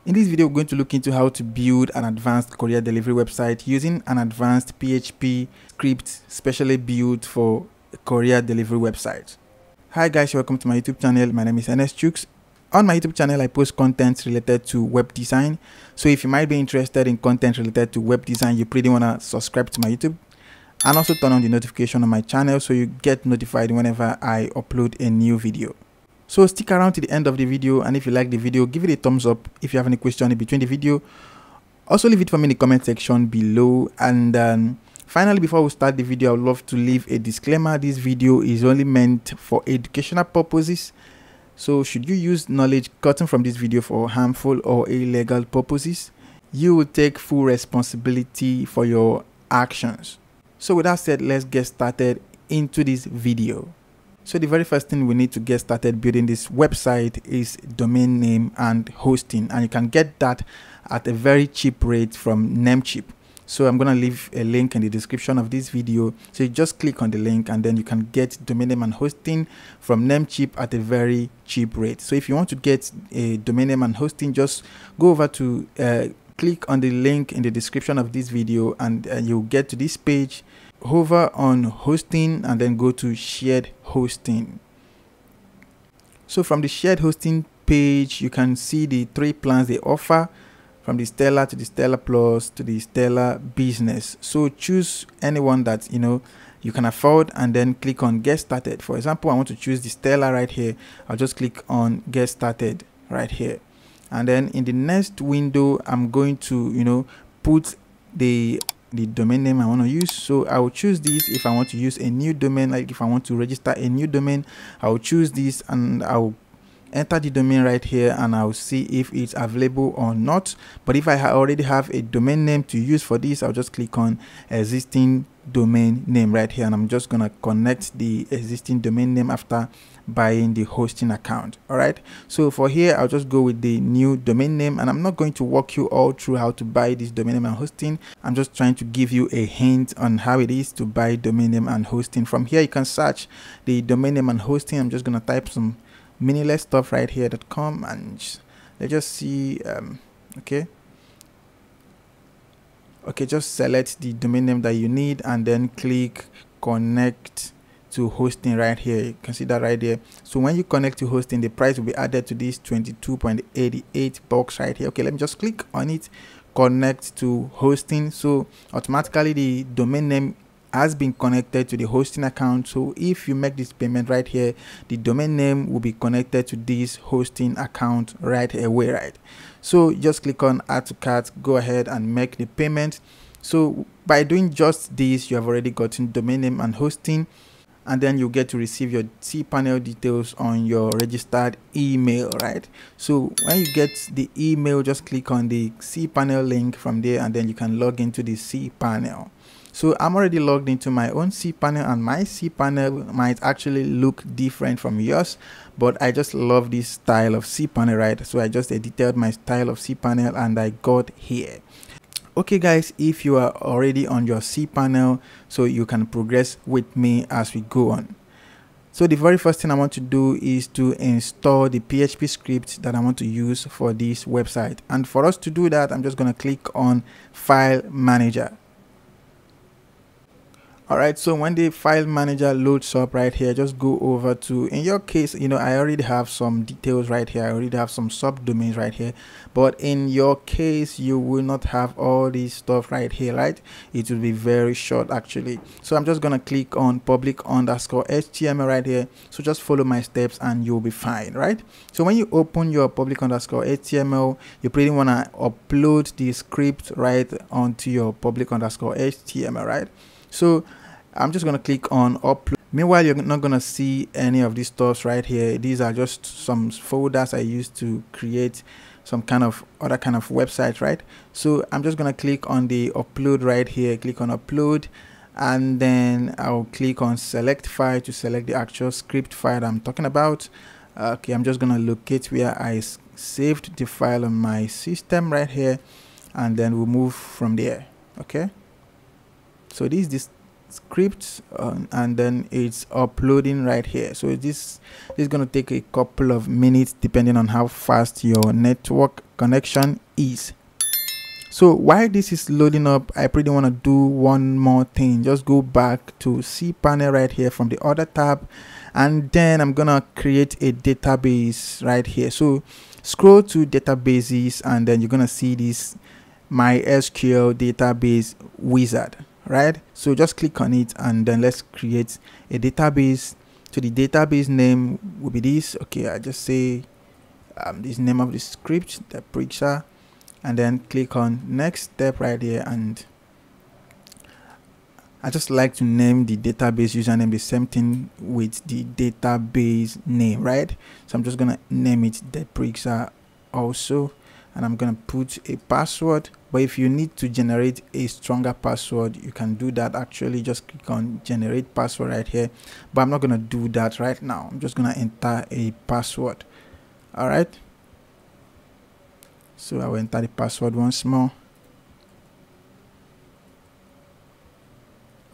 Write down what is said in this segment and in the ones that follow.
In this video, we're going to look into how to build an advanced courier delivery website using an advanced PHP script specially built for a courier delivery website. Hi guys, welcome to my YouTube channel. My name is HOSTCREED. On my YouTube channel, I post content related to web design. So if you might be interested in content related to web design, you pretty want to subscribe to my YouTube and also turn on the notification on my channel so you get notified whenever I upload a new video. So stick around to the end of the video, and if you like the video, give it a thumbs up. If you have any question in between the video, also leave it for me in the comment section below. And finally, before we start the video, I would love to leave a disclaimer. This video is only meant for educational purposes. So should you use knowledge gotten from this video for harmful or illegal purposes, you will take full responsibility for your actions. So with that said, let's get started into this video. So the very first thing we need to get started building this website is domain name and hosting, and you can get that at a very cheap rate from Namecheap. So I'm going to leave a link in the description of this video. So you just click on the link and then you can get domain name and hosting from Namecheap at a very cheap rate. So if you want to get a domain name and hosting, just go over to click on the link in the description of this video, and you'll get to this page. Hover on hosting and then go to shared hosting. So from the shared hosting page, you can see the three plans they offer, from the Stellar to the Stellar Plus to the Stellar Business. So choose anyone that you can afford and then click on get started. For example, I want to choose the Stellar right here. I'll just click on get started right here, and then in the next window I'm going to put the domain name I want to use. So I will choose this. If I want to use a new domain, like if I want to register a new domain, I will choose this and I'll enter the domain right here, and I'll see if it's available or not. But if I already have a domain name to use for this, I'll just click on existing domain name right here, and I'm just gonna connect the existing domain name after buying the hosting account. All right, so for here I'll just go with the new domain name, and I'm not going to walk you all through how to buy this domain name and hosting. I'm just trying to give you a hint on how it is to buy domain name and hosting. From here you can search the domain name and hosting. I'm just gonna type some meaningless stuff right here .com, and let's just see. Okay, just select the domain name that you need and then click connect to hosting right here. You can see that right there. So when you connect to hosting, the price will be added to this 22.88 bucks right here. Okay, let me just click on it, connect to hosting. So automatically the domain name has been connected to the hosting account. So if you make this payment right here, the domain name will be connected to this hosting account right away, right? So just click on add to cart, go ahead and make the payment. So by doing just this, you have already gotten domain name and hosting, and then you get to receive your cPanel details on your registered email, right? So when you get the email, just click on the cPanel link from there, and then you can log into the cPanel. So I'm already logged into my own cPanel, and my cPanel might actually look different from yours, but I just love this style of cPanel, right? So I just edited my style of cPanel and I got here. Okay guys, if you are already on your cPanel, so you can progress with me as we go on. So the very first thing I want to do is to install the PHP script that I want to use for this website. And for us to do that, I'm just going to click on File Manager. All right, so when the file manager loads up right here, just go over to, in your case, I already have some details right here. I already have some subdomains right here, but in your case, you will not have all this stuff right here, right? It will be very short actually. So I'm just gonna click on public_HTML right here. So just follow my steps and you'll be fine, right? So when you open your public_HTML, you pretty wanna upload the script right onto your public_HTML, right? So I'm just going to click on upload. Meanwhile, you're not going to see any of these stuffs right here. These are just some folders I used to create some kind of other kind of website, right? So I'm just going to click on the upload right here, click on upload, and then I'll click on select file to select the actual script file I'm talking about. Okay, I'm just going to locate where I saved the file on my system right here, and then we'll move from there. Okay, so this script and then it's uploading right here. So this is going to take a couple of minutes depending on how fast your network connection is. So while this is loading up, I pretty want to do one more thing. Just go back to cPanel right here from the other tab, and then I'm gonna create a database right here. So scroll to databases, and then you're gonna see this MySQL database wizard, right? So just click on it, and then let's create a database. So the database name will be this. Okay, I just say this name of the script, the preacher, and then click on next step right here. And I just like to name the database username the same thing with the database name, right? So I'm just gonna name it the preacher also, and I'm gonna put a password. But if you need to generate a stronger password, you can do that. Actually, just click on generate password right here, but I'm not gonna do that right now. I'm just gonna enter a password. All right, so I will enter the password once more.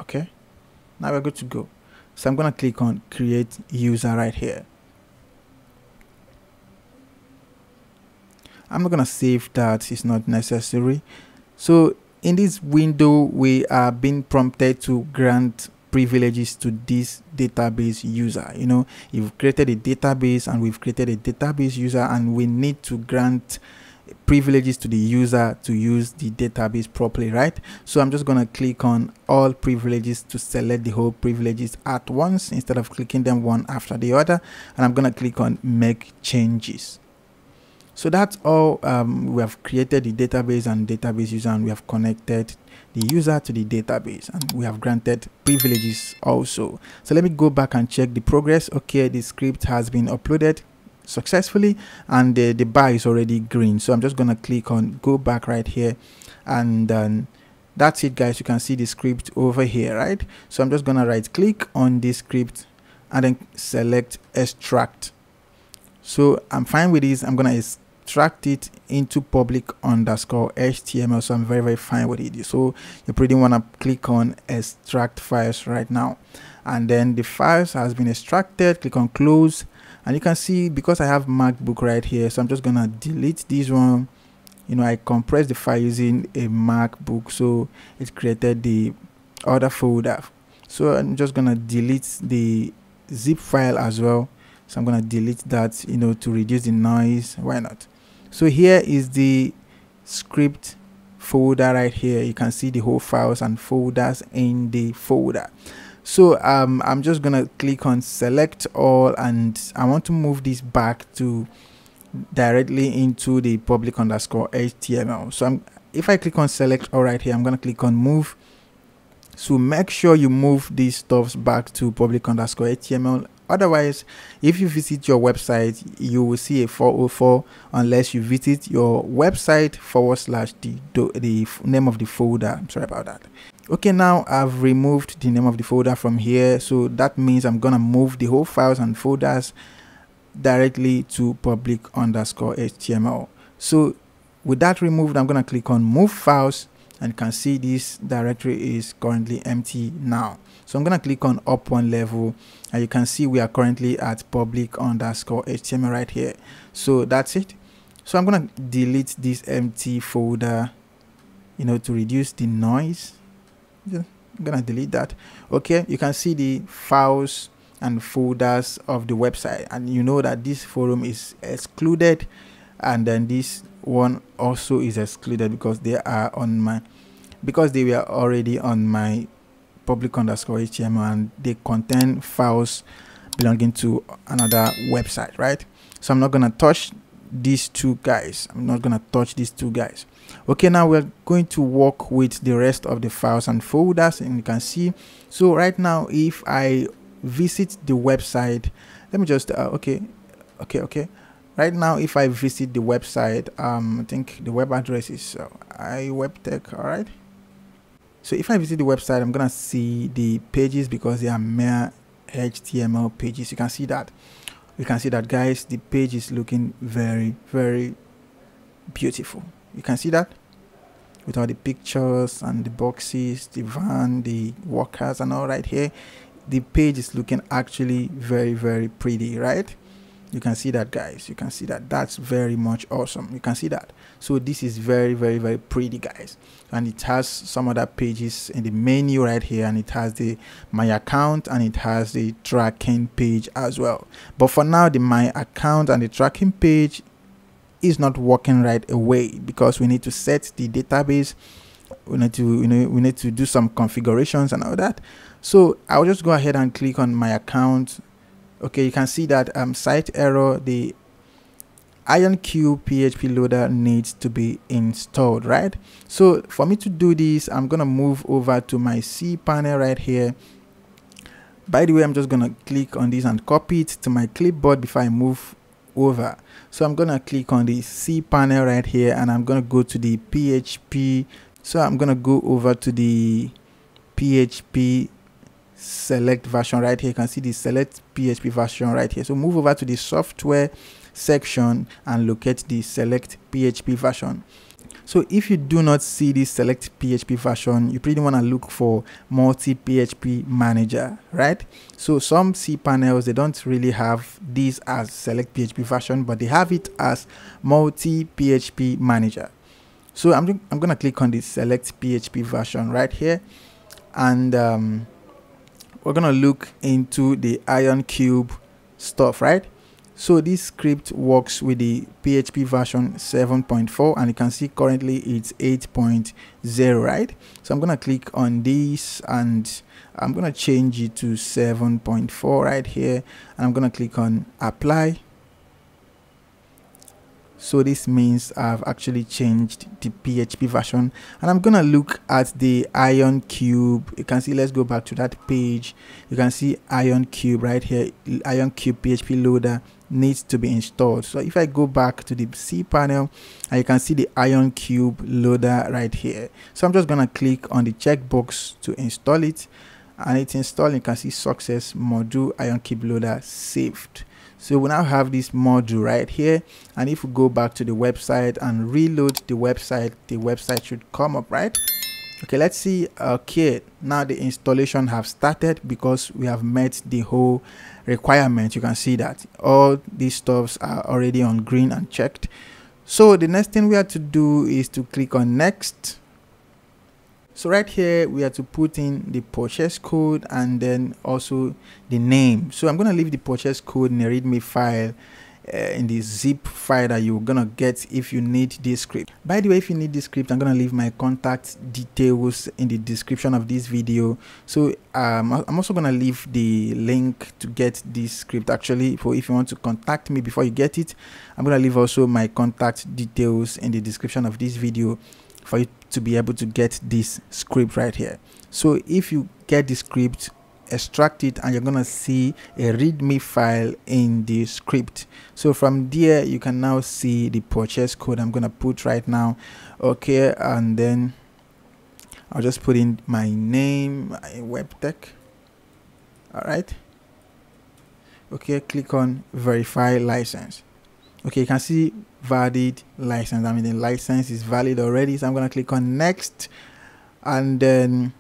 Okay, now we're good to go. So I'm gonna click on create user right here. I'm not gonna save that, it's not necessary. So in this window, we are being prompted to grant privileges to this database user. You know, you've created a database, and we've created a database user, and we need to grant privileges to the user to use the database properly, right? So I'm just going to click on all privileges to select the whole privileges at once instead of clicking them one after the other, and I'm going to click on make changes. So that's all. We have created the database and database user, and we have connected the user to the database, and we have granted privileges also. So let me go back and check the progress. Okay, the script has been uploaded successfully, and the bar is already green. So I'm just gonna click on go back right here, and then that's it, guys. You can see the script over here, right? So I'm just gonna right click on this script and then select extract. So I'm fine with this. I'm gonna extract it into public_HTML. So I'm very fine with it. So you pretty want to click on extract files right now, and then the files has been extracted. Click on close, and you can see because I have MacBook right here, so I'm just gonna delete this one. You know, I compressed the file using a MacBook, so it created the other folder. So I'm just gonna delete the zip file as well. So I'm gonna delete that, you know, to reduce the noise. Why not? So here is the script folder right here. You can see the whole files and folders in the folder. So I'm just gonna click on select all, and I want to move this back to directly into the public_HTML. So if I click on select all right here, I'm gonna click on move. So make sure you move these stuffs back to public_HTML. Otherwise, if you visit your website, you will see a 404 unless you visit your website / the name of the folder. I'm sorry about that. Okay, now I've removed the name of the folder from here. So that means I'm gonna move the whole files and folders directly to public_HTML. So with that removed, I'm gonna click on move files, and you can see this directory is currently empty now. So I'm gonna click on up one level, and you can see we are currently at public_HTML right here. So that's it. So I'm gonna delete this empty folder, you know, to reduce the noise. I'm gonna delete that. Okay, you can see the files and folders of the website, and you know that this forum is excluded, and then this one also is excluded because they are on my they were already on my public_HTML, and they contain files belonging to another website, right? So I'm not gonna touch these two guys. Okay, now we're going to work with the rest of the files and folders, and you can see. So right now, if I visit the website, let me just okay. Right now, if I visit the website, I think the web address is iWebTech. All right. So if I visit the website, I'm gonna see the pages because they are mere HTML pages. You can see that. Guys, the page is looking very beautiful. You can see that with all the pictures and the boxes, the van, the workers, and all right here. The page is looking actually very pretty, right? You can see that, guys. You can see that. That's very much awesome. You can see that. So this is very, very, very pretty, guys. And it has some other pages in the menu right here, and it has the my account, and it has the tracking page as well. But for now, the my account and the tracking page is not working right away because we need to set the database. We need to, we need to do some configurations and all that. So I'll just go ahead and click on my account. Okay, you can see that site error, the ionCube PHP loader needs to be installed, right? So for me to do this, I'm gonna move over to my cPanel right here. By the way, I'm just gonna click on this and copy it to my clipboard before I move over. So I'm gonna click on the cPanel right here, and I'm gonna go to the PHP. So I'm gonna go over to the PHP select version right here. You can see the select PHP version right here. So move over to the software section and locate the select PHP version. So if you do not see this select PHP version, you pretty want to look for multi PHP manager, right? So some cPanels, they don't really have this as select PHP version, but they have it as multi PHP manager. So I'm gonna click on the select PHP version right here, and we're gonna look into the ionCube stuff, right? So this script works with the PHP version 7.4, and you can see currently it's 8.0, right? So I'm gonna click on this, and I'm gonna change it to 7.4 right here, and I'm gonna click on apply. So this means I've actually changed the PHP version, and I'm gonna look at the ionCube. You can see, let's go back to that page. You can see ionCube right here. ionCube PHP loader needs to be installed. So if I go back to the cPanel, and you can see the ionCube loader right here. So I'm just gonna click on the checkbox to install it, and it's installed. You can see success module ionCube loader saved. So we now have this module right here, and if we go back to the website and reload the website should come up, right? Okay, let's see. Okay, now the installation have started because we have met the whole requirement. You can see that all these stuffs are already on green and checked. So the next thing we have to do is to click on next. So right here we have to put in the purchase code and then also the name. So I'm going to leave the purchase code in a readme file, in the zip file that you're going to get if you need this script. By the way, if you need this script, I'm going to leave my contact details in the description of this video. So I'm also going to leave the link to get this script. Actually, for if you want to contact me before you get it, I'm going to leave also my contact details in the description of this video for you to be able to get this script right here. So if you get the script, extract it, and you're gonna see a readme file in the script. So from there you can now see the purchase code I'm gonna put right now. Okay, and then I'll just put in my name, my webtech. All right. Okay, click on verify license. Okay, you can see valid license. I mean, the license is valid already. So I'm going to click on next, and then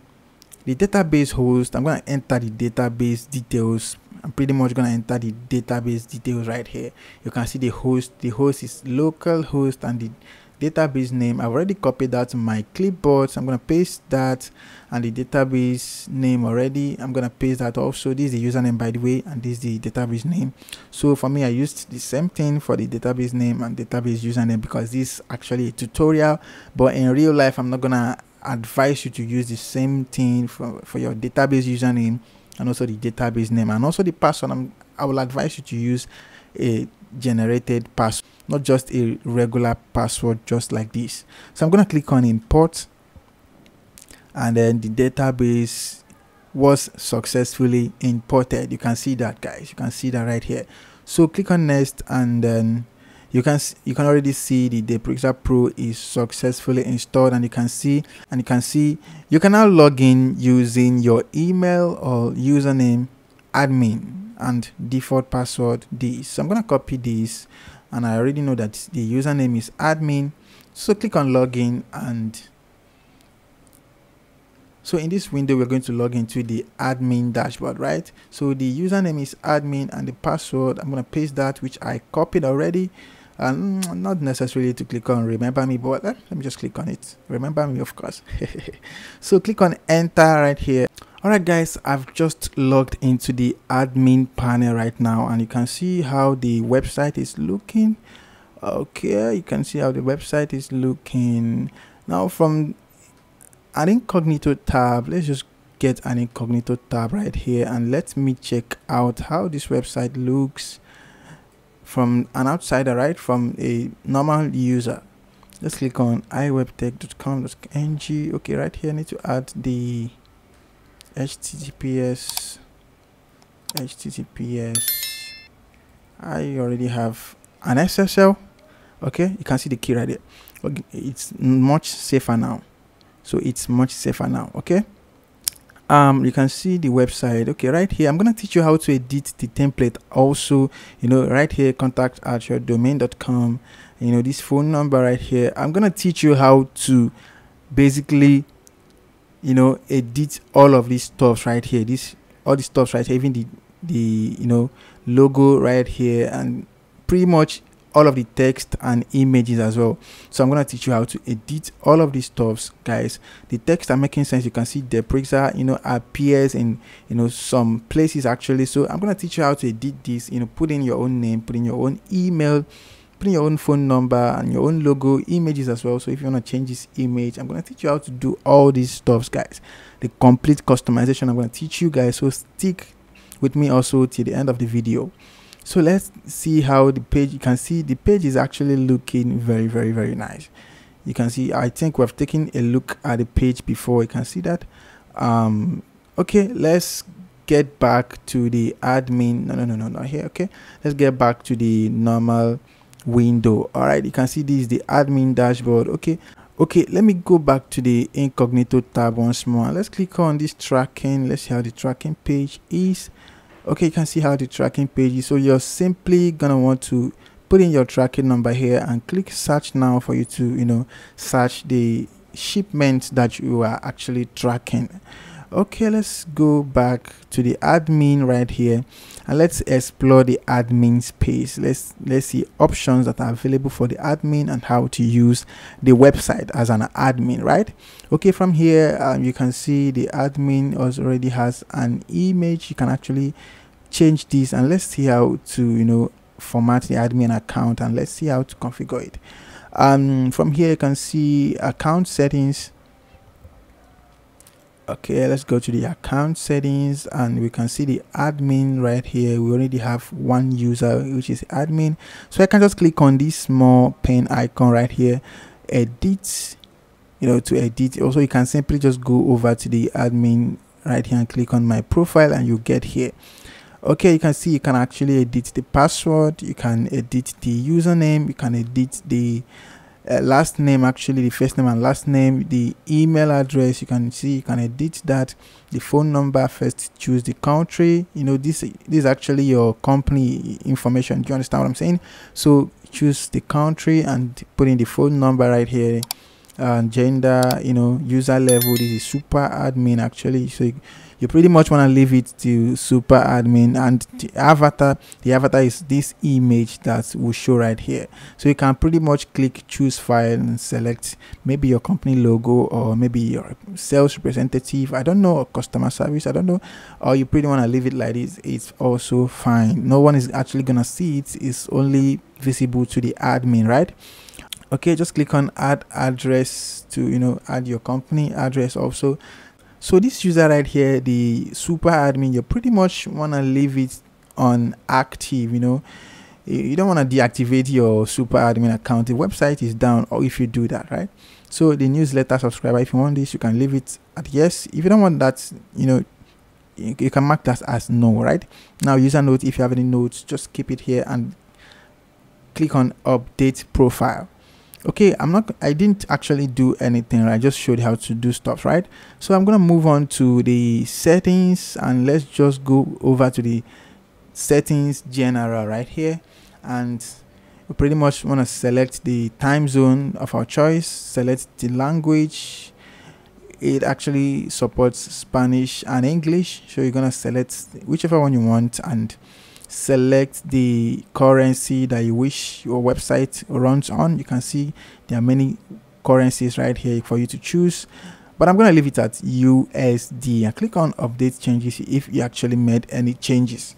the database host, I'm going to enter the database details. I'm pretty much going to enter the database details right here. You can see the host is localhost, and the database name, I've already copied that to my clipboard, so I'm going to paste that, and the database name already, I'm going to paste that also. This is the username, by the way, and this is the database name. So for me, I used the same thing for the database name and database username because this is actually a tutorial, but in real life I'm not going to advise you to use the same thing for your database username and also the database name, and also the password. I will advise you to use a generated password, not just a regular password just like this. So I'm going to click on import, and then the database was successfully imported. You can see that, guys. You can see that right here. So click on next, and then you can already see the Deprexa Pro is successfully installed, and you can see you can now log in using your email or username admin and default password this. So I'm going to copy this, and I already know that the username is admin. So click on login, and So in this window, we're going to log into the admin dashboard, right? So the username is admin and the password, I'm going to paste that, which I copied already. And not necessarily to click on remember me, but let me just click on it. Remember me, of course. So click on enter right here. All right, guys, I've just logged into the admin panel right now, and you can see how the website is looking. Okay, you can see how the website is looking. Now from an incognito tab, let's just get an incognito tab right here, and let me check out how this website looks from an outsider, right? From a normal user. Let's click on iwebtech.com.ng. okay, right here I need to add the https. I already have an SSL. Okay, you can see the key right there. Okay, it's much safer now. So it's much safer now. Okay, you can see the website. Okay, right here I'm gonna teach you how to edit the template also. Right here, contact@yourdomain.com. This phone number right here, I'm gonna teach you how to basically edit all of these stuff right here, all these stuff right here, even the logo right here, and pretty much all of the text and images as well. So I'm going to teach you how to edit all of these stuffs, guys. The text are making sense. You can see the browser appears in some places actually. So I'm going to teach you how to edit this, put in your own name, put in your own email, put in your own phone number and your own logo, images as well. So if you want to change this image, I'm going to teach you how to do all these stuffs, guys. The complete customization I'm going to teach you guys. So stick with me also till the end of the video. So let's see how the page, you can see the page is actually looking very, very, very nice. You can see, I think we've taken a look at the page before. You can see that. Okay, let's get back to the admin. No, not here. Okay, let's get back to the normal window. All right, you can see this is the admin dashboard. Okay, let me go back to the incognito tab once more. Let's click on this tracking. Let's see how the tracking page is. Okay, you can see how the tracking page is. So you're simply gonna want to put in your tracking number here and click search now for you to search the shipments that you are actually tracking. Okay, let's go back to the admin right here and let's explore the admin space. Let's see options that are available for the admin and how to use the website as an admin, right? Okay, from here you can see the admin already has an image. You can actually change this, and let's see how to format the admin account, and let's see how to configure it. From here you can see account settings. Okay, let's go to the account settings and we can see the admin right here. We already have one user, which is admin. So I can just click on this small pen icon right here, edit, to edit. Also, you can simply just go over to the admin right here and click on my profile and you get here. Okay, you can see you can actually edit the password, you can edit the username, you can edit the last name, actually the first name and last name, the email address. You can see you can edit that, the phone number. First choose the country. This is actually your company information. Do you understand what I'm saying? So choose the country and put in the phone number right here, gender, user level. This is super admin actually. So you pretty much want to leave it to super admin, and the avatar is this image that will show right here. So you can pretty much click choose file and select maybe your company logo or maybe your sales representative, I don't know, or customer service, I don't know, or you pretty want to leave it like this. It's also fine. No one is actually gonna see it. It's only visible to the admin, right? Okay, just click on add address to add your company address also. So this user right here, the super admin, you pretty much want to leave it on active. You don't want to deactivate your super admin account. The website is down, or if you do that, right? So the newsletter subscriber, if you want this, you can leave it at yes. If you don't want that, you can mark that as no, right? Now user note, if you have any notes, just keep it here and click on update profile. Okay, I didn't actually do anything, right? I just showed how to do stuff, right? So I'm gonna move on to the settings and let's just go over to the settings general right here, and we pretty much want to select the time zone of our choice, select the language. it actually supports Spanish and English, so you're gonna select whichever one you want and select the currency that you wish your website runs on. You can see there are many currencies right here for you to choose, but I'm going to leave it at USD and click on update changes if you actually made any changes.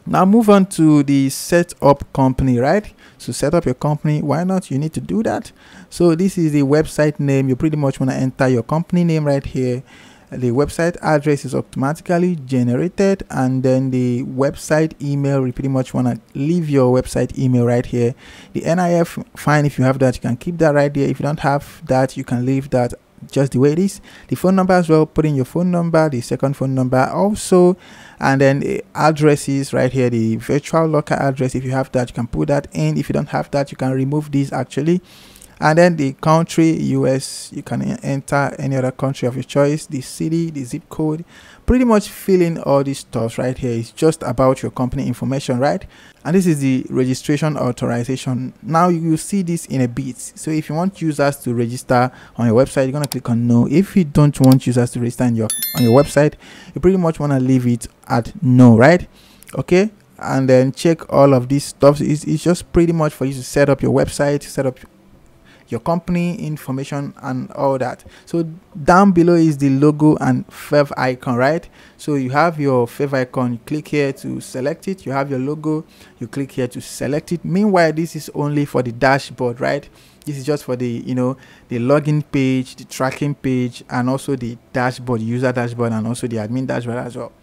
Now move on to the setup company, right? So set up your company. Why not? You need to do that. So this is the website name. You pretty much want to enter your company name right here. The website address is automatically generated, and then the website email, you pretty much want to leave your website email right here. The NIF, fine, if you have that you can keep that right there. If you don't have that, you can leave that just the way it is. The phone number as well, put in your phone number, the second phone number also, and then the addresses right here, the virtual local address. If you have that, you can put that in. If you don't have that, you can remove this actually. And then the country, US, you can enter any other country of your choice, the city, the zip code, pretty much fill in all these stuff right here. It's just about your company information, right? And this is the registration authorization. Now you see this in a bit. So if you want users to register on your website, you're gonna click on no. If you don't want users to register on your website, you pretty much want to leave it at no, right? Okay, and then check all of these stuff. It's just pretty much for you to set up your website, set up your company information and all that. So down below is the logo and fav icon, right? So you have your fav icon, you click here to select it. You have your logo, you click here to select it. Meanwhile, this is only for the dashboard, right? This is just for the, you know, the login page, the tracking page, and also the dashboard, user dashboard, and also the admin dashboard as well.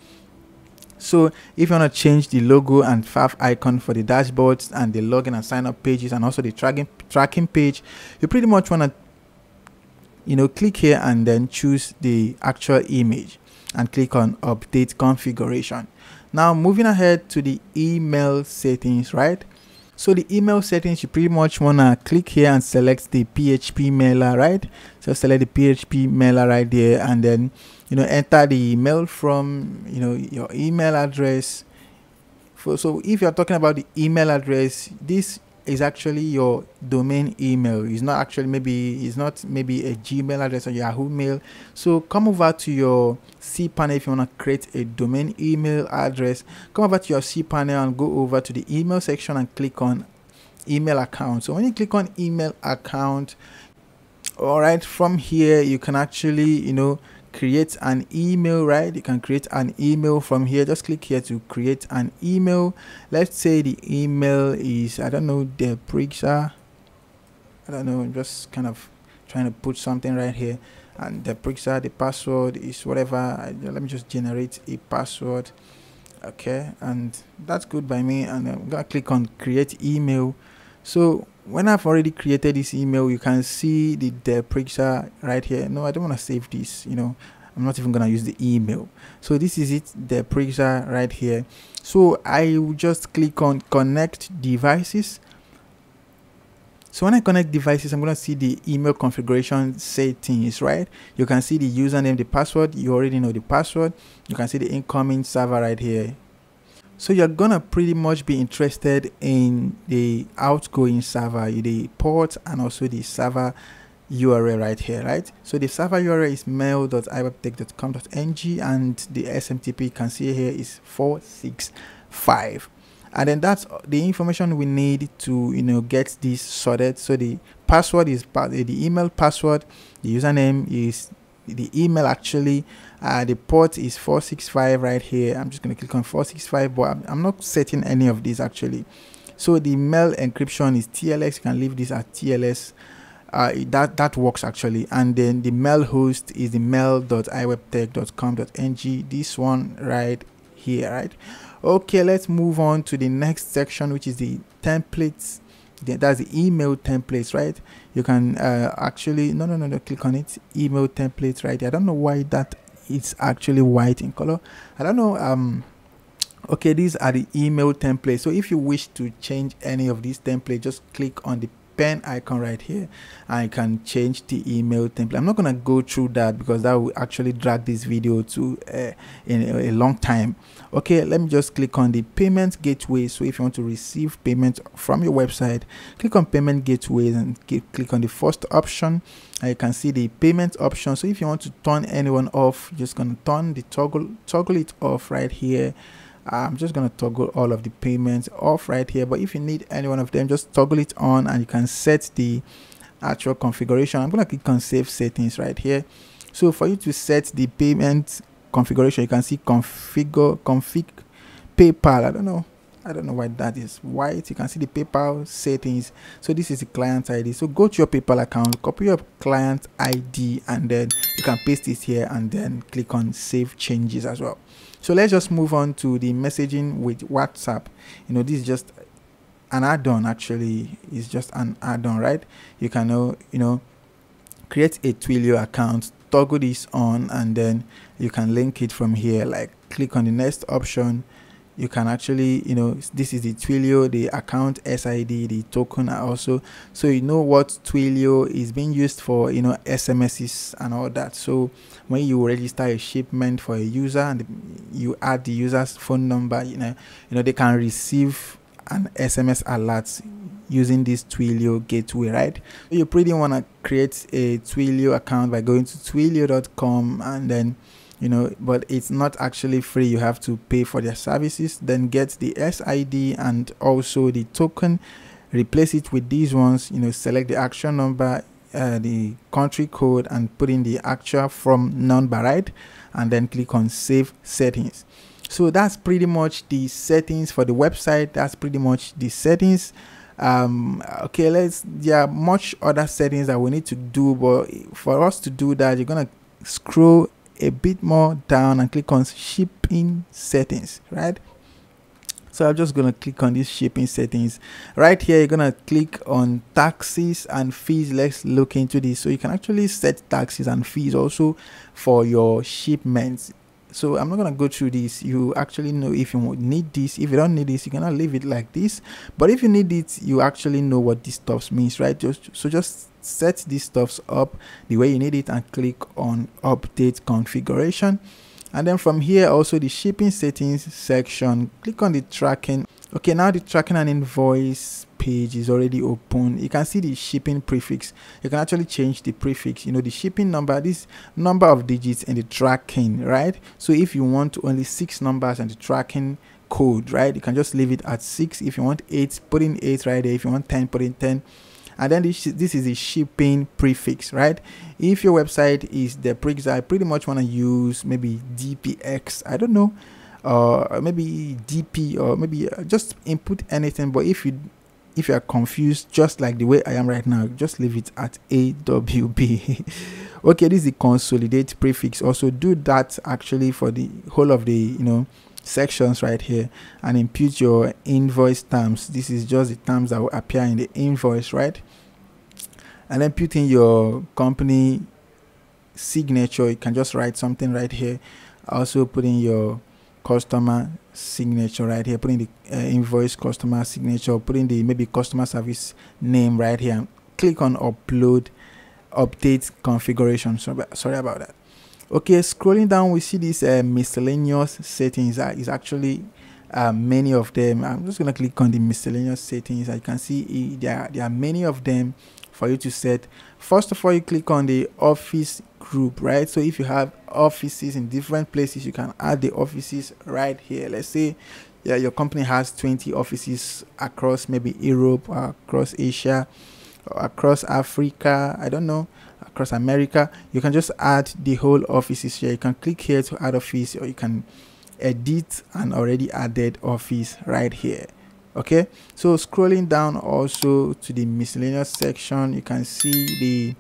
So if you want to change the logo and fav icon for the dashboards and the login and sign up pages and also the tracking page, you pretty much want to, you know, click here and then choose the actual image and click on update configuration. Now moving ahead to the email settings, right? So the email settings, you pretty much want to click here and select the PHP mailer, right? So select the PHP mailer right there, and then, you know, enter the email from, you know, your email address. So if you're talking about the email address, this is actually your domain email. It's not actually, it's not maybe a Gmail address or Yahoo Mail. So come over to your cPanel. If you want to create a domain email address, come over to your cPanel and go over to the email section and click on email account. So when you click on email account, all right, from here you can actually, you know, create an email, right? You can create an email from here. Just click here to create an email. Let's say the email is, I don't know, the Prixer. I don't know, I'm just kind of trying to put something right here. And the Prixer, the password is whatever. Let me just generate a password. Okay, and that's good by me. And I'm gonna click on create email. So when I've already created this email, you can see the Prixer right here. No, I don't want to save this, you know, I'm not even gonna use the email. So this is it, the Prixer right here. So I will just click on connect devices. So when I connect devices, I'm gonna see the email configuration settings, right? You can see the username, the password. You already know the password. You can see the incoming server right here. So you're gonna pretty much be interested in the outgoing server, the port, and also the server URL right here, right? So the server URL is mail.iwebtech.com.ng, and the SMTP you can see here is 465. And then that's the information we need to, you know, get this sorted. So the password is the email password, the username is the email actually, the port is 465 right here. I'm just going to click on 465, but I'm not setting any of these actually. So the mail encryption is TLS. You can leave this at TLS. That works actually. And then the mail host is the mail.iwebtech.com.ng, this one right here, right? Okay, let's move on to the next section, which is the templates. That's the email templates, right? You can actually no, click on it, email templates right there. I don't know why that is actually white in color. I don't know. Okay, these are the email templates. So if you wish to change any of these templates, just click on the pen icon right here, and you can change the email template. I'm not going to go through that because that will actually drag this video to in a long time. Okay, let me just click on the payment gateway. So if you want to receive payment from your website, click on payment gateways and click on the first option, and you can see the payment option. So if you want to turn anyone off, you're just going to turn the toggle it off right here. I'm just going to toggle all of the payments off right here, but if you need any one of them, just toggle it on and you can set the actual configuration. I'm going to click on save settings right here. So for you to set the payment configuration, you can see config PayPal. I don't know why that is white. You can see the PayPal settings. So this is the client ID. So go to your PayPal account, copy your client ID, and then you can paste it here and then click on save changes as well. So let's just move on to the messaging with WhatsApp. This is just an add-on. Actually, it's just an add-on, right? You can create a Twilio account, toggle this on, and then you can link it from here. Like, click on the next option. You can actually, this is the Twilio, the account SID, the token also. So what Twilio is being used for, SMSs and all that. So when you register a shipment for a user and you add the user's phone number, they can receive an SMS alert using this Twilio gateway, right? You pretty want to create a Twilio account by going to twilio.com, and then but it's not actually free. You have to pay for their services. Then get the SID and also the token, replace it with these ones. Select the action number, the country code, and put in the actual from number, right? And then click on save settings. So that's pretty much the settings for the website. That's pretty much the settings. Okay, there are much other settings that we need to do, but for us to do that, you're gonna scroll a bit more down and click on shipping settings, right? So I'm just gonna click on this shipping settings right here. You're gonna click on taxes and fees. Let's look into this. So you can actually set taxes and fees also for your shipments. So I'm not gonna go through this. You actually know if you need this. If you don't need this, you cannot leave it like this. But if you need it, you actually know what this stuff means, right? Just set these stuffs up the way you need it and click on update configuration. And then from here, also the shipping settings section, click on the tracking. Okay, now the tracking and invoice page is already open. You can see the shipping prefix. You can actually change the prefix, the shipping number, this number of digits, and the tracking, right? So if you want only 6 numbers and the tracking code, right, you can just leave it at 6. If you want 8, put in 8 right there. If you want 10, put in 10. And then this is the shipping prefix, right? If your website is the prefix, I pretty much want to use maybe DPX, I don't know, or maybe DP, or maybe just input anything. But if you are confused, just like the way I am right now, just leave it at AWB. Okay, this is the consolidate prefix. Also do that actually for the whole of the sections right here, and input your invoice terms. This is just the terms that will appear in the invoice, right? And then put in your company signature. You can just write something right here. Also put in your customer signature right here. Put in the invoice customer signature. Put in the maybe customer service name right here. Click on update configuration. Sorry about that. Okay, scrolling down, we see this miscellaneous settings. Is actually many of them. I'm just gonna click on the miscellaneous settings. As you can see, there are many of them for you to set. First of all, you click on the office group, right? So if you have offices in different places, you can add the offices right here. Let's say your company has 20 offices across maybe Europe, or across Asia, or across Africa, I don't know, across America. You can just add the whole offices here. You can click here to add office, or you can edit an already added office right here. Okay, so scrolling down also to the miscellaneous section, you can see the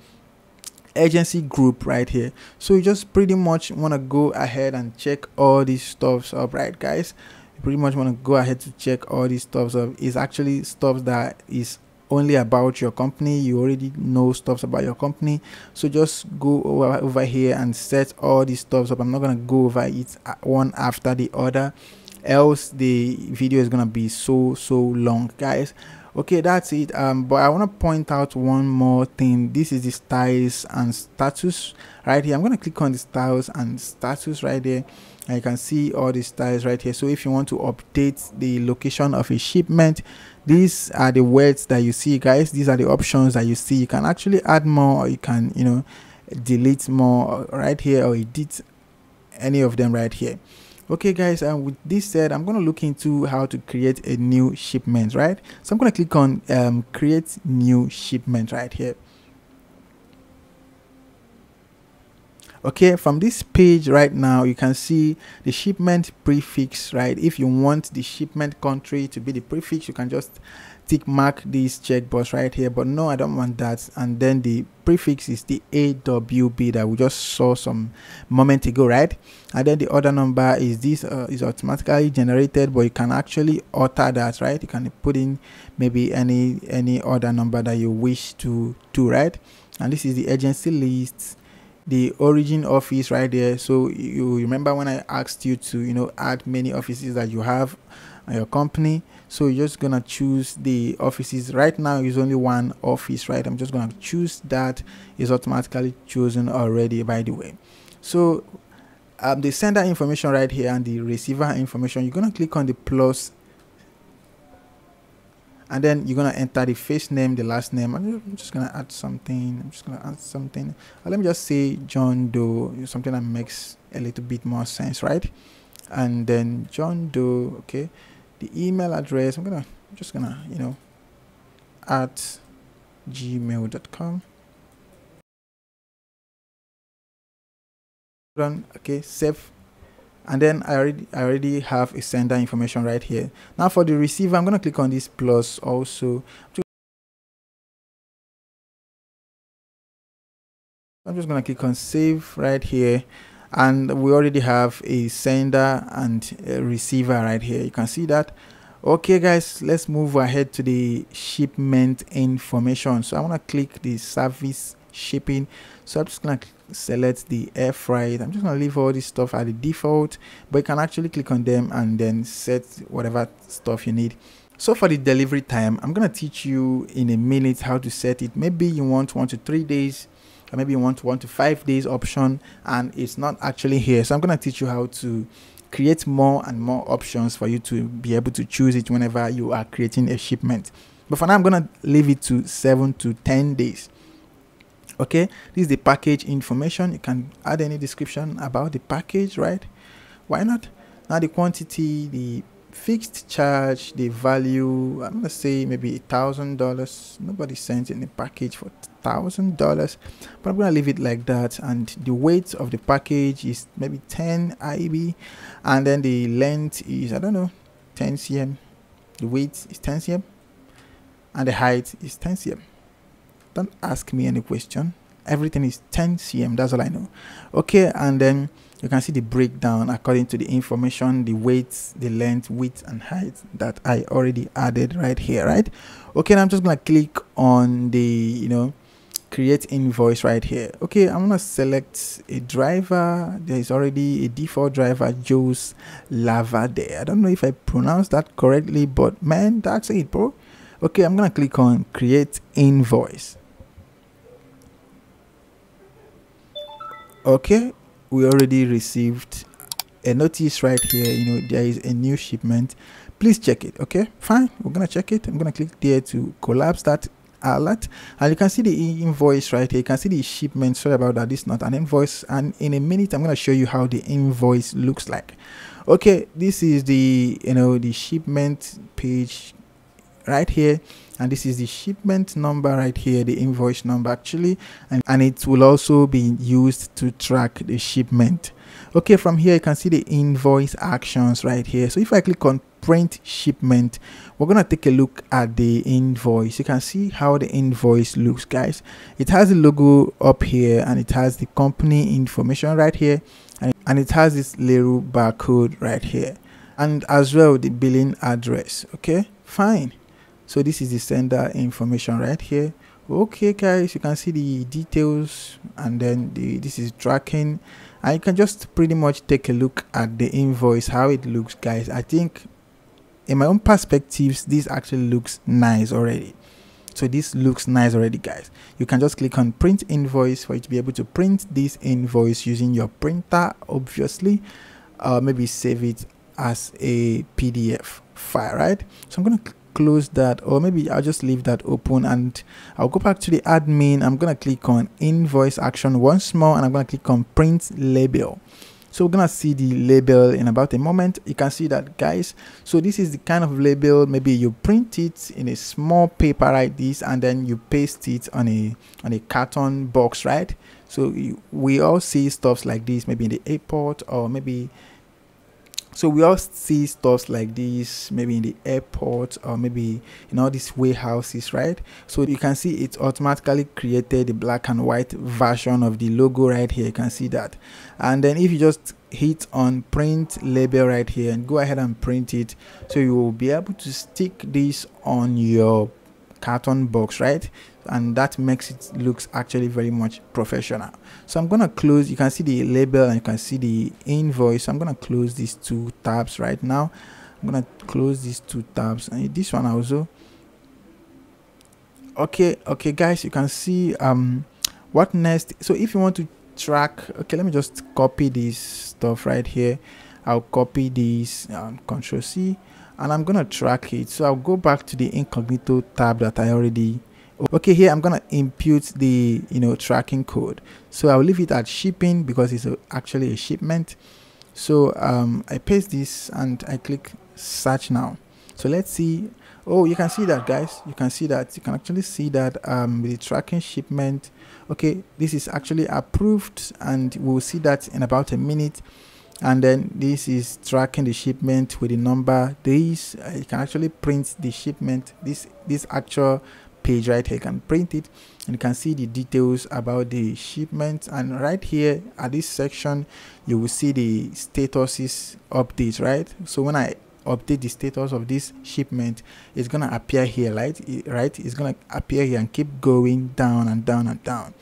agency group right here. So you just pretty much want to go ahead and check all these stuffs up, right guys? You pretty much want to go ahead to check all these stuffs up. It's actually stuff that is only about your company. You already know stuff about your company, so just go over here and set all these stuffs up. I'm not gonna go over it one after the other, else the video is gonna be so long, guys. Okay, that's it. But I want to point out one more thing. This is the styles and status right here. I'm going to click on the styles and status right there, and you can see all the styles right here. So if you want to update the location of a shipment, these are the words that you see, guys. These are the options that you see. You can actually add more, or you can, you know, delete more right here, or edit any of them right here. Okay guys, and with this said, I'm going to look into how to create a new shipment, right? So I'm going to click on create new shipment right here. Okay, from this page right now, you can see the shipment prefix, right? If you want the shipment country to be the prefix, you can just tick mark this checkbox right here, but no, I don't want that. And then the prefix is the AWB that we just saw some moment ago, right? And then the order number is this is automatically generated, but you can actually alter that, right? You can put in maybe any order number that you wish to do, right? And this is the agency list, the origin office right there. So you remember when I asked you to, you know, add many offices that you have at your company. So you're just gonna choose the offices. Right now is only one office, right? I'm just gonna choose that. Is automatically chosen already, by the way. So the sender information right here and the receiver information, you're gonna click on the plus, and then you're gonna enter the first name, the last name. I'm just gonna add something. Let me just say John Doe, something that makes a little bit more sense, right? And then John Doe. Okay, the email address, I'm just gonna you know, at gmail.com. Okay, save. And then I already have a sender information right here. Now for the receiver, I'm going to click on this plus also. I'm just going to click on save right here, and we already have a sender and a receiver right here. You can see that. Okay guys, let's move ahead to the shipment information. So I want to click the service shipping. So I'm just going to select the air freight. I'm just going to leave all this stuff at the default, but you can actually click on them and then set whatever stuff you need. So for the delivery time, I'm going to teach you in a minute how to set it. Maybe you want 1 to 3 days, or maybe you want 1 to 5 days option, and it's not actually here. So I'm going to teach you how to create more and more options for you to be able to choose it whenever you are creating a shipment. But for now, I'm going to leave it to 7 to 10 days. Okay, this is the package information. You can add any description about the package, right? Why not? Now the quantity, the fixed charge, the value, I'm gonna say maybe $1,000. Nobody sent in a package for $1,000, but I'm gonna leave it like that. And the weight of the package is maybe 10 IB, and then the length is, I don't know, 10 cm. The weight is 10 cm, and the height is 10 cm. Don't ask me any question. Everything is 10 cm. That's all I know. Okay, and then you can see the breakdown according to the information, the weight, the length, width, and height that I already added right here, right? Okay, now I'm just gonna click on the, you know, create invoice right here. Okay, I'm gonna select a driver. There is already a default driver, Joe's Lava there. I don't know if I pronounced that correctly, but man, that's it, bro. Okay, I'm gonna click on create invoice. Okay, we already received a notice right here. You know, there is a new shipment. Please check it. Okay, fine, we're gonna check it. I'm gonna click there to collapse that alert, and you can see the invoice right here. You can see the shipment. Sorry about that, this is not an invoice, and in a minute I'm gonna show you how the invoice looks like. Okay, this is the, you know, the shipment page right here, and this is the shipment number right here, the invoice number actually, and it will also be used to track the shipment. Okay, from here you can see the invoice actions right here. So if I click on print shipment, we're gonna take a look at the invoice. You can see how the invoice looks, guys. It has the logo up here, and it has the company information right here, and it has this little barcode right here, and as well the billing address. Okay, fine. So this is the sender information right here. Okay guys, you can see the details, and then this is tracking, and you can just pretty much take a look at the invoice, how it looks, guys. I think in my own perspectives, this actually looks nice already. So this looks nice already, guys. You can just click on print invoice for you to be able to print this invoice using your printer, obviously. Maybe save it as a PDF file, right? So I'm going to close that, or maybe I'll just leave that open, and I'll go back to the admin. I'm going to click on invoice action once more, and I'm going to click on print label. So we're gonna see the label in about a moment. You can see that, guys. So this is the kind of label. Maybe you print it in a small paper like this, and then you paste it on a carton box, right? So we all see stuffs like this, maybe in the airport, or maybe. So we all see stuffs like this, maybe in the airport, or maybe in all these warehouses, right? So you can see it automatically created the black and white version of the logo right here. You can see that. And then if you just hit on print label right here and go ahead and print it, so you will be able to stick this on your carton box, right? And that makes it looks actually very much professional. So I'm gonna close. You can see the label and you can see the invoice. I'm gonna close these two tabs right now. I'm gonna close these two tabs, and this one also. Okay, guys, you can see what next. So if you want to track, okay, let me just copy this stuff right here. I'll copy this, Control C, and I'm gonna track it. So I'll go back to the incognito tab that I already. Okay, here I'm gonna impute the tracking code. So I'll leave it at shipping because it's actually a shipment. So I paste this and I click search now. So let's see. Oh, you can see that, guys. You can see that. You can actually see that the tracking shipment. Okay, this is actually approved, and we'll see that in about a minute. And then this is tracking the shipment with the number. This you can actually print the shipment. This actual page right here, you can print it, and you can see the details about the shipment. And right here at this section, you will see the statuses update, right? So when I update the status of this shipment, it's gonna appear here, right? It's gonna appear here and keep going down and down and down.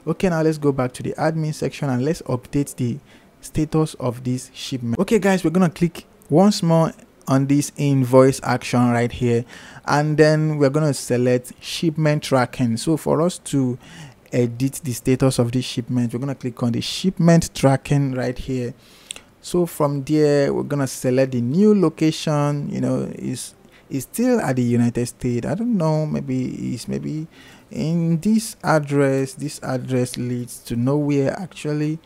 Okay, now let's go back to the admin section and let's update the status of this shipment. Okay, guys, we're gonna click once more on this invoice action right here, and then we're going to select shipment tracking. So for us to edit the status of this shipment, we're going to click on the shipment tracking right here. So from there, we're going to select the new location. Is still at the United States. I don't know, maybe in this address. This address leads to nowhere actually.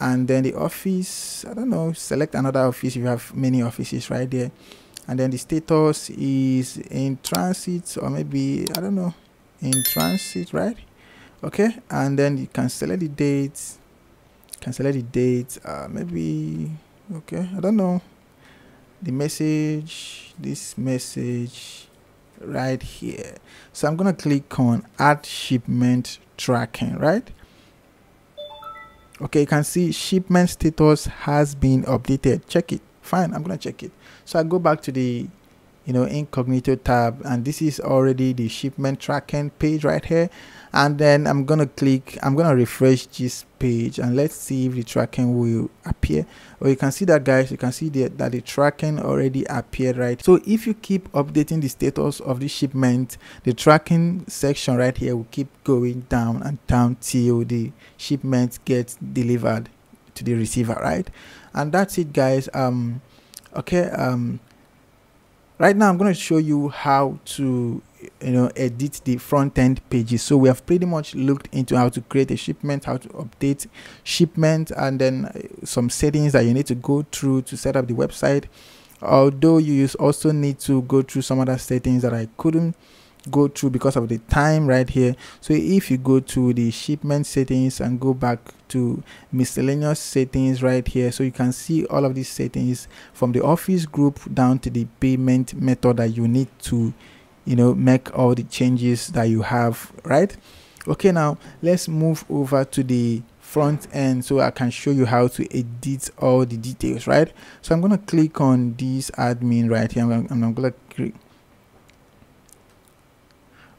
And then the office, I don't know, select another office if you have many offices right there. And then the status is in transit, or maybe, I don't know, in transit, right? Okay, and then you can select the dates. Maybe, okay, I don't know. The message, this message right here. So I'm going to click on add shipment tracking, right? Okay, you can see shipment status has been updated. Check it. Fine, I'm gonna check it. So I go back to the incognito tab, and this is already the shipment tracking page right here. And then I'm gonna refresh this page, and let's see if the tracking will appear. Or you can see that, guys, you can see that the tracking already appeared, right? So if you keep updating the status of the shipment, the tracking section right here will keep going down and down till the shipment gets delivered to the receiver, right? And that's it, guys. Right now I'm going to show you how to edit the front end pages. So we have pretty much looked into how to create a shipment, how to update shipment, and then some settings that you need to go through to set up the website. Although you also need to go through some other settings that I couldn't go through because of the time right here. So if you go to the shipment settings and go back to miscellaneous settings right here, so you can see all of these settings from the office group down to the payment method that you need to make all the changes that you have, right? Okay, now let's move over to the front end so I can show you how to edit all the details, right? So I'm going to click on this admin right here, and I'm going to click.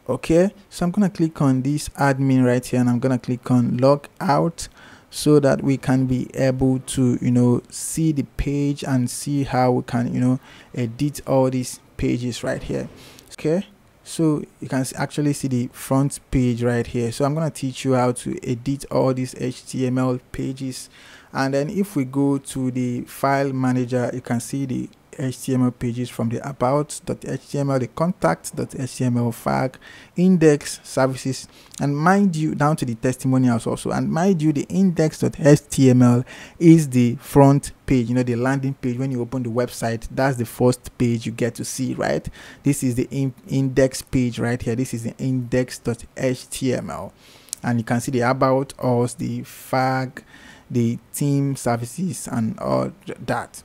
Okay, so I'm going to click on this admin right here, and I'm going to click on log out. so that we can be able to, you know, see the page and see how we can, you know, edit all these pages right here. Okay, so you can actually see the front page right here. So I'm going to teach you how to edit all these HTML pages. And then if we go to the file manager, you can see the HTML pages from the about.html, the contact.html, fag, index, services, and mind you, down to the testimonials also. And mind you, the index.html is the front page, you know, the landing page. When you open the website, that's the first page you get to see, right? This is the index page right here. This is the index.html, and you can see the about us, the fag, the theme, services, and all that.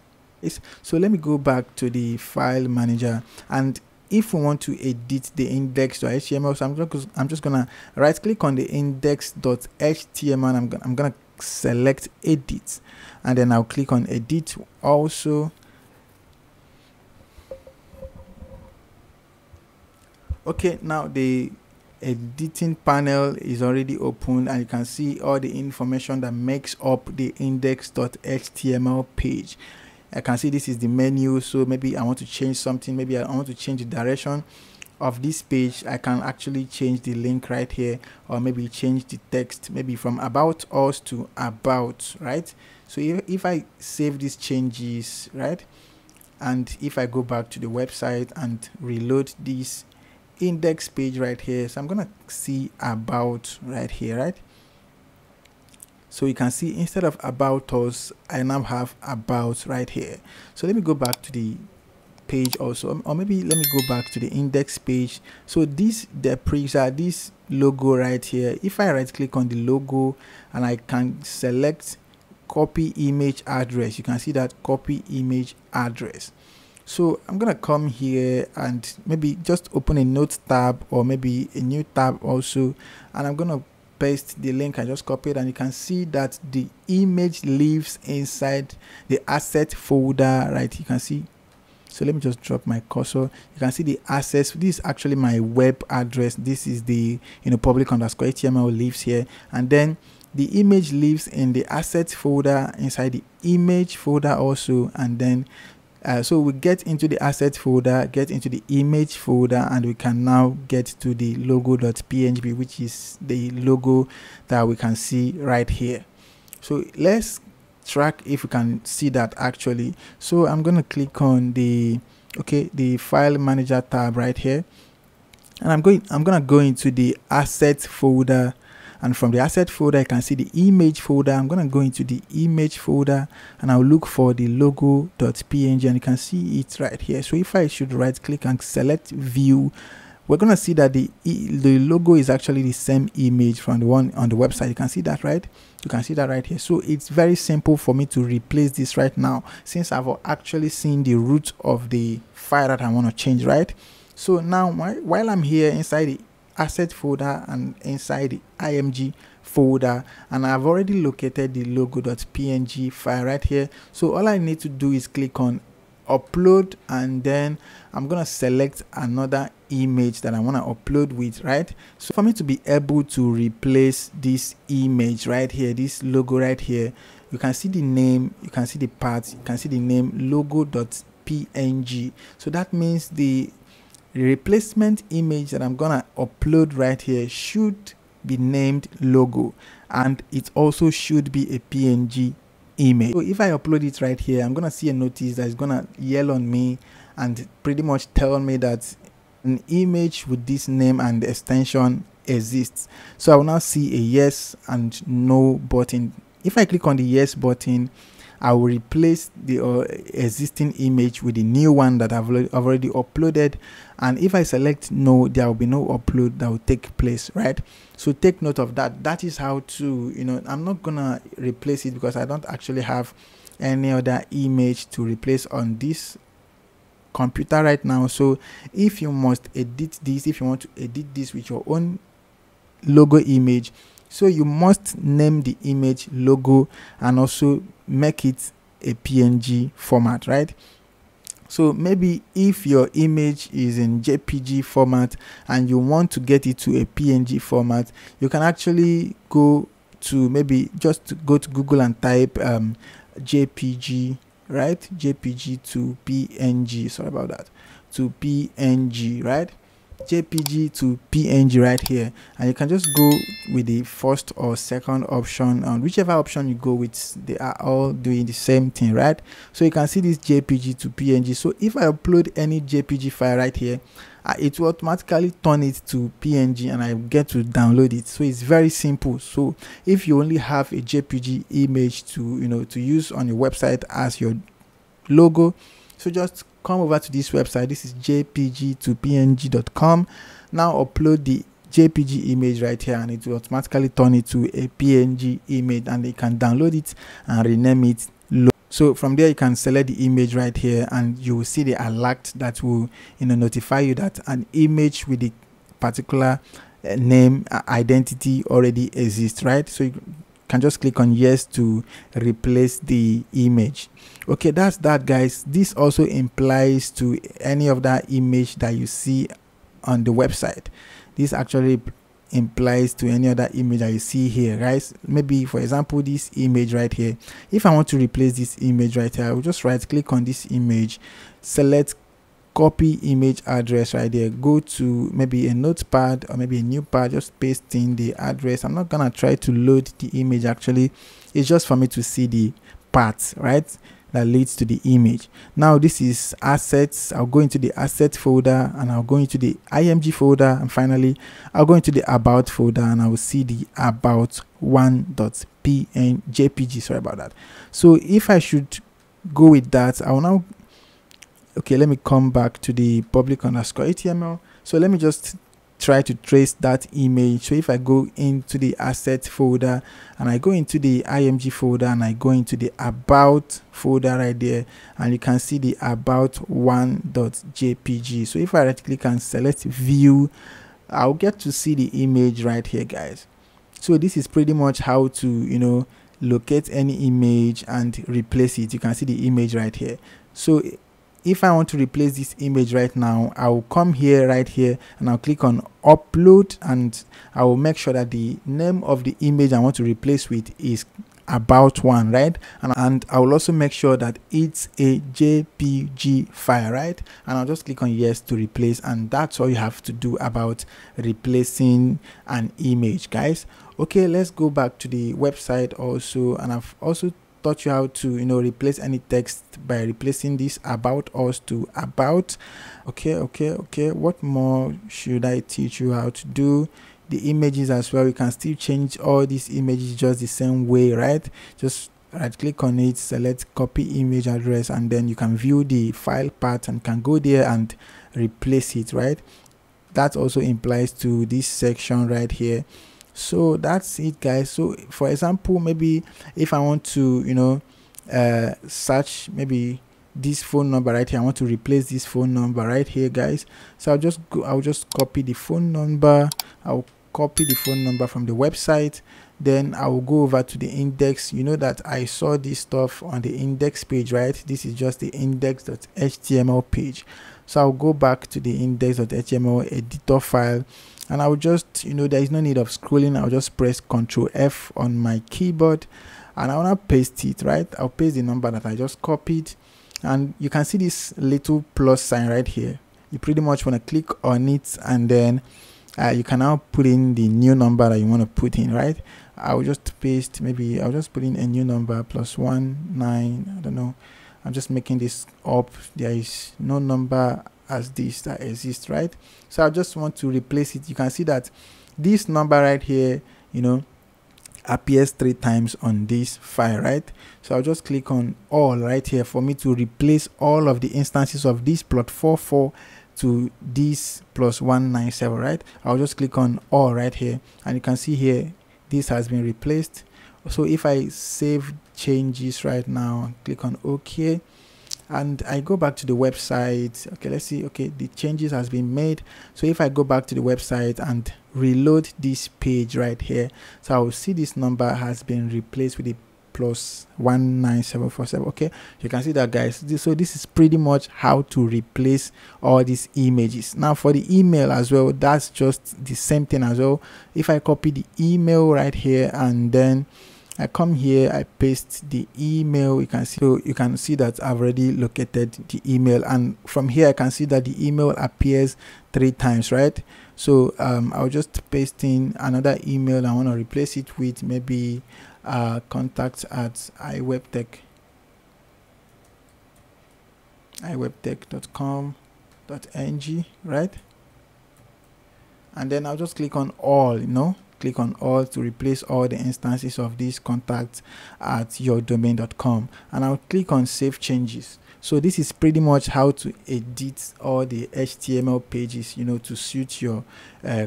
So let me go back to the file manager, and if we want to edit the index.html, so I'm just gonna right click on the index.html, and I'm gonna select edit, and then I'll click on edit also. Okay, now the editing panel is already open, and you can see all the information that makes up the index.html page. I can see this is the menu, so maybe I want to change something. Maybe I want to change the direction of this page. I can actually change the link right here, or maybe change the text, maybe from about us to about, right? So if I save these changes, right, and if I go back to the website and reload this index page right here, so I'm gonna see about right here, right? So you can see instead of about us, I now have about right here. So let me go back to the page also, or maybe let me go back to the index page. So this this logo right here, if I right click on the logo and I can select copy image address, you can see that copy image address. So I'm gonna come here and maybe just open a note tab, or maybe a new tab also, and I'm gonna paste the link I just copied, and you can see that the image lives inside the asset folder, right? You can see. So let me just drop my cursor. You can see the assets. This is actually my web address. This is the, you know, public_html lives here, and then the image lives in the assets folder inside the image folder also, and then so we get into the asset folder, get into the image folder, and we can now get to the logo.png, which is the logo that we can see right here. So let's track if we can see that actually. So I'm going to click on the file manager tab right here, and I'm going to go into the asset folder. And from the asset folder, I can see the image folder. I'm going to go into the image folder, and I'll look for the logo.png, and you can see it right here. So if I should right click and select view, we're going to see that the logo is actually the same image from the one on the website. You can see that, right? You can see that right here. So it's very simple for me to replace this right now, since I've actually seen the root of the file that I want to change, right? So now while I'm here inside the asset folder and inside the img folder, and I've already located the logo.png file right here. So all I need to do is click on upload, and then I'm gonna select another image that I want to upload with, right? So for me to be able to replace this image right here, this logo right here, you can see the name, you can see the path, you can see the name logo.png. So that means the replacement image that I'm gonna upload right here should be named logo, and it also should be a PNG image. So if I upload it right here, I'm gonna see a notice that is gonna yell on me and pretty much tell me that an image with this name and extension exists. So I will now see a yes and no button. If I click on the yes button, I will replace the existing image with the new one that I've already uploaded, and if I select no, there will be no upload that will take place, right? So take note of that. That is how to, you know, I'm not gonna replace it because I don't actually have any other image to replace on this computer right now. So if you must edit this, if you want to edit this with your own logo image, so you must name the image logo and also make it a PNG format, right? So maybe if your image is in JPG format and you want to get it to a PNG format, you can actually go to maybe just go to Google and type JPG, right? JPG to PNG, sorry about that, to PNG, right? JPG to PNG right here, and you can just go with the first or second option, and whichever option you go with, they are all doing the same thing, right? So you can see this JPG to PNG. So if I upload any JPG file right here, it will automatically turn it to PNG and I get to download it. So it's very simple. So if you only have a JPG image to to use on your website as your logo, so just come over to this website. This is jpg to png.com. now upload the JPG image right here, and it will automatically turn it to a PNG image, and you can download it and rename it. So from there you can select the image right here, and you will see the alert that will notify you that an image with the particular name identity already exists, right? So you can just click on yes to replace the image. Okay, that's that, guys. This also implies to any of that image that you see on the website. This actually implies to any other image that you see here, guys. Maybe for example this image right here, if I want to replace this image right here, I will just right click on this image, select copy image address right there, go to maybe a notepad or maybe a new pad, just paste in the address. I'm not gonna try to load the image, actually it's just for me to see the path, right, that leads to the image. Now this is assets. I'll go into the asset folder, and I'll go into the img folder, and finally I'll go into the about folder, and I will see the about one.jpg, sorry about that. So if I should go with that, I will now, okay, let me come back to the public_html. So let me just try to trace that image. So if I go into the asset folder, and I go into the img folder, and I go into the about folder right there, and you can see the about one.jpg. So if I right click and select view, I'll get to see the image right here, guys. So this is pretty much how to locate any image and replace it. You can see the image right here. So if I want to replace this image right now, I will come here right here, and I'll click on upload, and I will make sure that the name of the image I want to replace with is about one, right? And I will also make sure that it's a JPG file, right? And I'll just click on yes to replace, and that's all you have to do about replacing an image, guys. Okay, let's go back to the website also, and I've also taught you how to replace any text by replacing this about us to about. Okay, what more should I teach you how to do? The images as well, you can still change all these images just the same way, right? Just right click on it, select copy image address, and then you can view the file path and can go there and replace it, right? That also implies to this section right here. So that's it, guys. So for example, maybe if I want to search maybe this phone number right here, I want to replace this phone number right here, guys. So I'll just copy the phone number. I'll copy the phone number from the website, then I will go over to the index. You know that I saw this stuff on the index page, right? This is just the index.html page. So I'll go back to the index.html editor file, and I will just there is no need of scrolling. I'll just press Ctrl F on my keyboard, and I want to paste it, right? I'll paste the number that I just copied, and you can see this little plus sign right here. You pretty much want to click on it, and then you can now put in the new number that you want to put in, right? I'll just paste, maybe I'll just put in a new number, +19, I don't know. I'm just making this up. There is no number as this that exists, right? So I just want to replace it. You can see that this number right here appears 3 times on this file, right? So I'll just click on all right here for me to replace all of the instances of this +44 to this +197, right? I'll just click on all right here, and you can see here this has been replaced. So if I save changes right now, click on OK, and I go back to the website. Okay, let's see. Okay, the changes has been made. So if I go back to the website and reload this page right here, so I will see this number has been replaced with the plus 19747. Okay, you can see that, guys. So this is pretty much how to replace all these images. Now for the email as well, that's just the same thing as well. If I copy the email right here and then I come here, I paste the email, you can see that I've already located the email, and from here I can see that the email appears 3 times, right? So I'll just paste in another email. I want to replace it with maybe iwebtech.com.ng, right? And then I'll just click on all, click on all to replace all the instances of this contact at yourdomain.com, and I'll click on save changes. So this is pretty much how to edit all the HTML pages, to suit your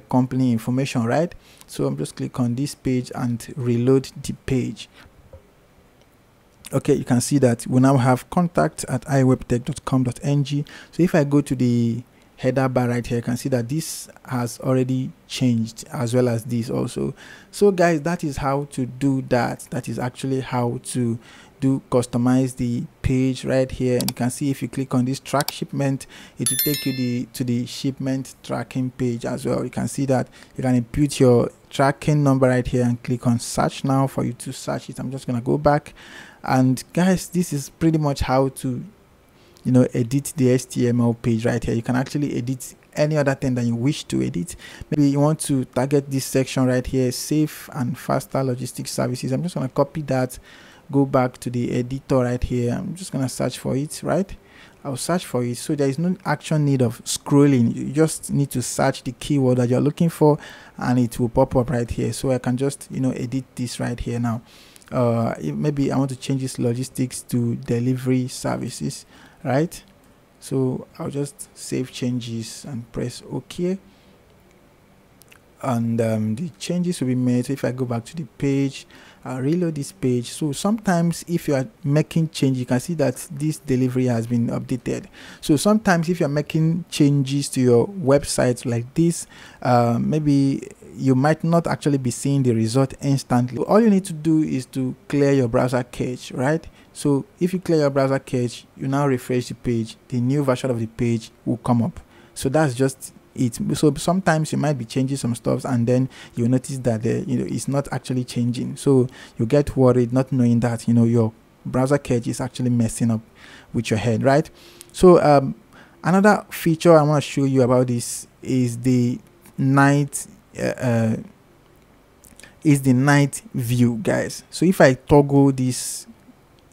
company information, right? So I'm just click on this page and reload the page. Okay, you can see that we now have contact at iwebtech.com.ng. So if I go to the header bar right here, you can see that this has already changed, as well as this also. So guys, that is how to do that. That is actually how to customize the page right here. And you can see if you click on this track shipment, it will take you to the shipment tracking page as well. You can see that you can input your tracking number right here and click on search now for you to search it. I'm just gonna go back, and guys, this is pretty much how to edit the HTML page right here. You can actually edit any other thing that you wish to edit. Maybe you want to target this section right here, safe and faster logistics services. I'm just going to copy that, go back to the editor right here. I'm just going to search for it, right? I'll search for it. So there is no actual need of scrolling. You just need to search the keyword that you're looking for, and it will pop up right here. So I can just edit this right here now. Maybe I want to change this logistics to delivery services, right? So I'll just save changes and press OK, and the changes will be made. So if I go back to the page, I'll reload this page. So sometimes if you are making change, you can see that this delivery has been updated. So sometimes if you're making changes to your website like this, maybe you might not actually be seeing the result instantly. So all you need to do is to clear your browser cache, right? So if you clear your browser cache, you now refresh the page, the new version of the page will come up. So that's just it. So sometimes you might be changing some stuff, and then you notice that it's not actually changing. So you get worried, not knowing that your browser cache is actually messing up with your head, right? So another feature I want to show you about this is the night view, guys. So if I toggle this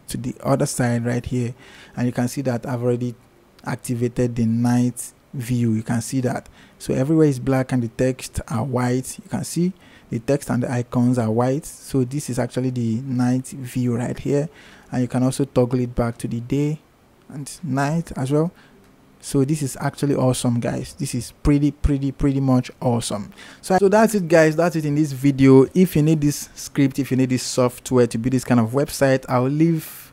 to the other side right here, and you can see that I've already activated the night view. You can see that. So everywhere is black and the text are white. You can see the text and the icons are white. So this is actually the night view right here, and you can also toggle it back to the day and night as well. So this is actually awesome, guys. This is pretty much awesome. So that's it, guys. That's it in this video. If you need this script, if you need this software to build this kind of website, I'll leave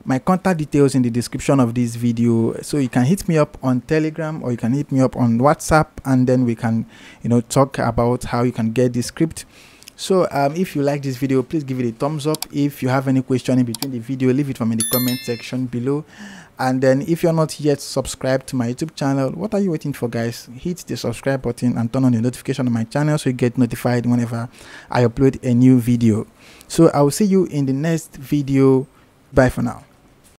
my contact details in the description of this video. So you can hit me up on Telegram, or you can hit me up on WhatsApp, and then we can talk about how you can get this script. So if you like this video, please give it a thumbs up. If you have any question in between the video, leave it from in the comment section below. And then if you're not yet subscribed to my YouTube channel, what are you waiting for, guys? Hit the subscribe button and turn on the notification on my channel so you get notified whenever I upload a new video. So I will see you in the next video. Bye for now.